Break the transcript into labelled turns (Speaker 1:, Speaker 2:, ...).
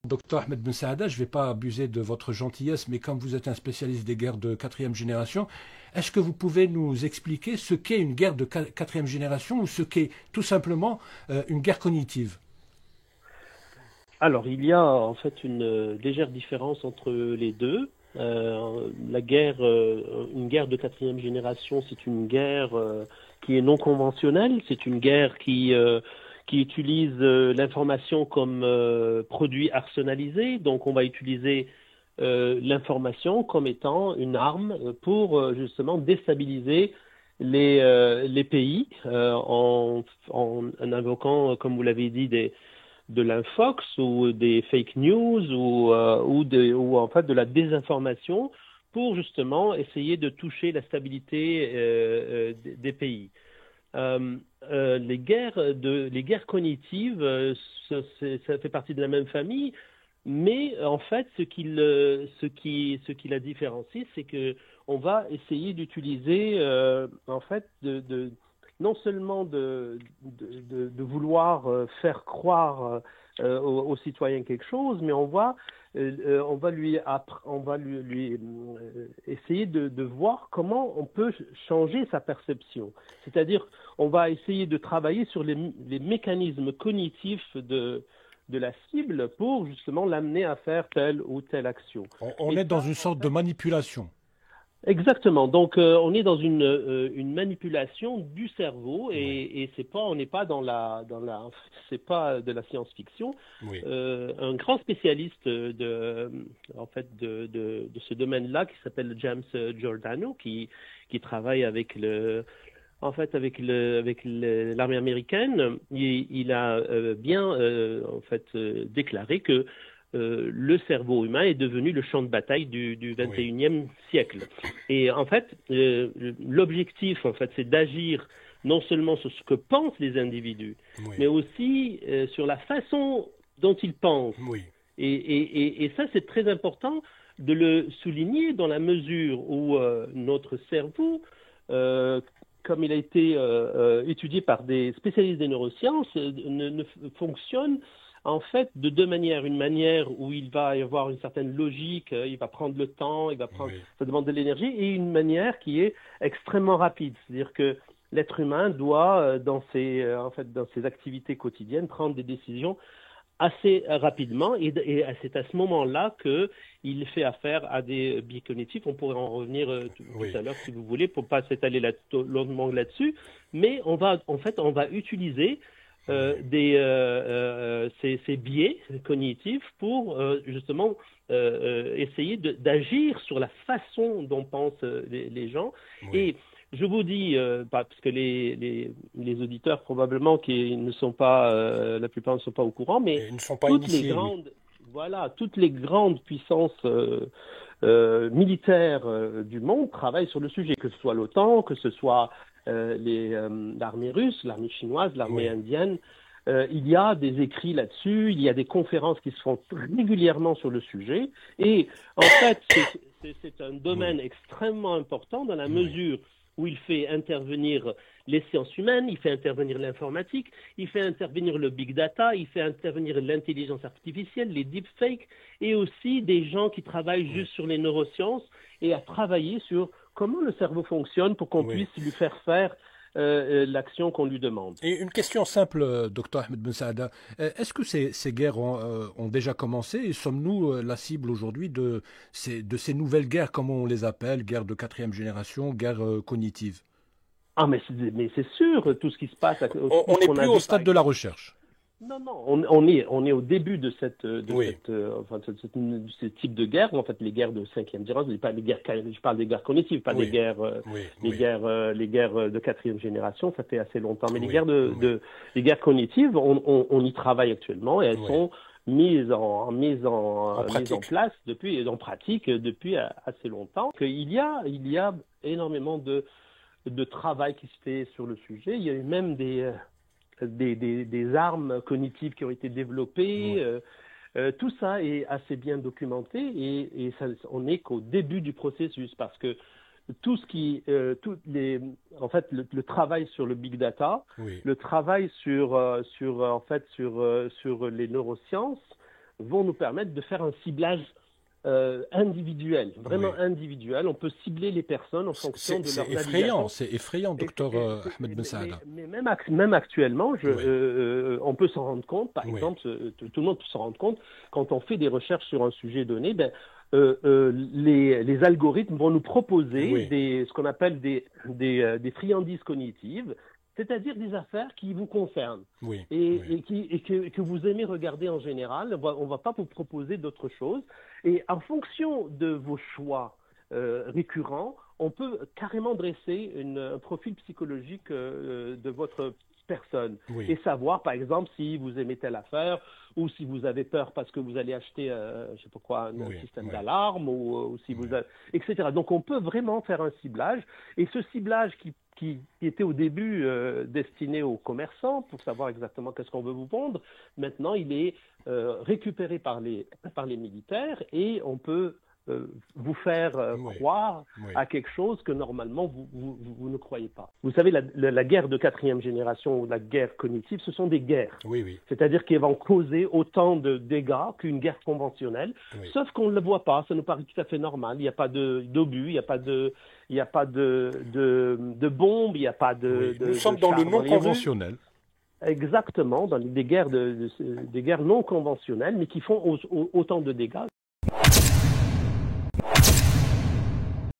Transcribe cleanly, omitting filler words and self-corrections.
Speaker 1: Docteur Ahmed Ben Saada, je ne vais pas abuser de votre gentillesse, mais comme vous êtes un spécialiste des guerres de quatrième génération, est-ce que vous pouvez nous expliquer ce qu'est une guerre de quatrième génération ou ce qu'est tout simplement une guerre cognitive?
Speaker 2: Alors, il y a en fait une légère différence entre les deux. Une guerre de quatrième génération, c'est une guerre qui est non conventionnelle. C'est une guerre qui utilise l'information comme produit arsenalisé. Donc, on va utiliser l'information comme étant une arme pour justement déstabiliser les pays en invoquant, comme vous l'avez dit, de l'infox ou des fake news ou en fait de la désinformation pour justement essayer de toucher la stabilité des pays. Les guerres cognitives, ça fait partie de la même famille, mais en fait, ce qui la différencie, c'est que on va essayer d'utiliser, en fait, non seulement de vouloir faire croire aux citoyens quelque chose, mais on va essayer de voir comment on peut changer sa perception. C'est-à-dire, on va essayer de travailler sur les mécanismes cognitifs de la cible pour justement l'amener à faire telle ou telle action.
Speaker 1: On
Speaker 2: Et
Speaker 1: est dans
Speaker 2: ça,
Speaker 1: une
Speaker 2: en
Speaker 1: sorte de
Speaker 2: fait,
Speaker 1: manipulation.
Speaker 2: exactement. Donc, on est dans une manipulation du cerveau
Speaker 1: Oui,
Speaker 2: et on n'est pas c'est pas de la science-fiction.
Speaker 1: oui,
Speaker 2: Un grand spécialiste en fait, de ce domaine-là, qui s'appelle James Giordano, qui travaille avec l'armée américaine, il a bien en fait déclaré que le cerveau humain est devenu le champ de bataille du
Speaker 1: oui,
Speaker 2: 21e siècle. Et en fait, l'objectif, en fait, c'est d'agir non seulement sur ce que pensent les individus, mais
Speaker 1: oui,
Speaker 2: aussi sur la façon dont ils pensent.
Speaker 1: oui,
Speaker 2: Et ça, c'est très important de le souligner dans la mesure où notre cerveau, euh, comme il a été étudié par des spécialistes des neurosciences, ne fonctionne en fait de deux manières. Une manière où il va y avoir une certaine logique, il va prendre le temps,
Speaker 1: oui,
Speaker 2: ça demande de l'énergie, et une manière qui est extrêmement rapide. C'est-à-dire que l'être humain doit, en fait, dans ses activités quotidiennes, prendre des décisions assez rapidement et c'est à ce moment-là qu'il fait affaire à des biais cognitifs. On pourrait en revenir tout
Speaker 1: oui,
Speaker 2: à l'heure si vous voulez pour pas s'étaler longuement là-dessus, mais on va utiliser
Speaker 1: oui.
Speaker 2: ces biais cognitifs pour justement essayer d'agir sur la façon dont pensent les gens.
Speaker 1: Oui.
Speaker 2: Et je vous dis, parce que les auditeurs probablement qui ne sont pas, la plupart ne sont pas au courant, mais
Speaker 1: Et ils ne sont pas
Speaker 2: toutes les
Speaker 1: initiés, oui.
Speaker 2: grandes, voilà, toutes les grandes puissances militaires du monde travaillent sur le sujet, que ce soit l'OTAN, que ce soit l'armée russe, l'armée chinoise, l'armée
Speaker 1: Oui,
Speaker 2: indienne. Il y a des écrits là-dessus, il y a des conférences qui se font régulièrement sur le sujet, et en fait, c'est un
Speaker 1: oui,
Speaker 2: domaine extrêmement important dans la
Speaker 1: oui,
Speaker 2: mesure où il fait intervenir les sciences humaines, il fait intervenir l'informatique, il fait intervenir le big data, il fait intervenir l'intelligence artificielle, les deepfakes, et aussi des gens qui travaillent
Speaker 1: oui,
Speaker 2: juste sur les neurosciences et à travailler sur comment le cerveau fonctionne pour qu'on
Speaker 1: oui.
Speaker 2: puisse lui faire faire l'action qu'on lui demande.
Speaker 1: Et une question simple, docteur Ahmed Ben Saada. Est-ce que ces guerres ont déjà commencé et sommes-nous la cible aujourd'hui de ces nouvelles guerres, comme on les appelle, guerres de quatrième génération, guerres cognitives?
Speaker 2: Ah, mais c'est sûr, tout ce qui se passe, tout
Speaker 1: On
Speaker 2: ce
Speaker 1: n'est
Speaker 2: qu'on
Speaker 1: plus
Speaker 2: a
Speaker 1: au
Speaker 2: vu par
Speaker 1: stade de la
Speaker 2: exemple.
Speaker 1: recherche.
Speaker 2: Non, non, on est au début
Speaker 1: Oui,
Speaker 2: de ce type de guerre, en fait, les guerres de cinquième génération, je parle des guerres cognitives, pas
Speaker 1: oui, oui, oui,
Speaker 2: les guerres de quatrième génération, ça fait assez longtemps. Mais
Speaker 1: oui, oui,
Speaker 2: les guerres cognitives, on y travaille actuellement et elles
Speaker 1: oui.
Speaker 2: sont
Speaker 1: En
Speaker 2: mises en
Speaker 1: pratique?
Speaker 2: place depuis, en pratique depuis assez longtemps. Il y a énormément de travail qui se fait sur le sujet. Il y a eu même des armes cognitives qui ont été développées.
Speaker 1: Oui,
Speaker 2: Tout ça est assez bien documenté et ça, on n'est qu'au début du processus parce que tout ce qui, toutes les, en fait, le travail sur le big data,
Speaker 1: oui,
Speaker 2: le travail sur les neurosciences, vont nous permettre de faire un ciblage individuel, vraiment individuel. On peut cibler les personnes en fonction de leur navigation.
Speaker 1: C'est effrayant, docteur Ahmed Ben Saada.
Speaker 2: Mais même actuellement, on peut s'en rendre compte, par exemple, tout le monde peut s'en rendre compte, quand on fait des recherches sur un sujet donné, les algorithmes vont nous proposer ce qu'on appelle des friandises cognitives, c'est-à-dire des affaires qui vous concernent et que vous aimez regarder en général. On ne va pas vous proposer d'autres choses. Et en fonction de vos choix récurrents, on peut carrément dresser un profil psychologique de votre personne et savoir, par exemple, si vous aimez telle affaire ou si vous avez peur parce que vous allez acheter, je sais pas quoi, un système d'alarme ou si vous avez, etc. Donc, on peut vraiment faire un ciblage. Et ce ciblage qui était au début destiné aux commerçants pour savoir exactement qu'est-ce qu'on veut vous vendre, maintenant, il est récupéré par les militaires et on peut vous faire croire à quelque chose que normalement vous ne croyez pas. Vous savez, la guerre de 4e génération ou la guerre cognitive, ce sont des guerres. C'est-à-dire qu'elles vont causer autant de dégâts qu'une guerre conventionnelle, sauf qu'on ne le voit pas, ça nous paraît tout à fait normal. Il n'y a pas d'obus, il n'y a pas de bombes, il n'y a pas de...
Speaker 1: Nous sommes dans le non conventionnel.
Speaker 2: Exactement, dans des guerres non conventionnelles, mais qui font autant de dégâts.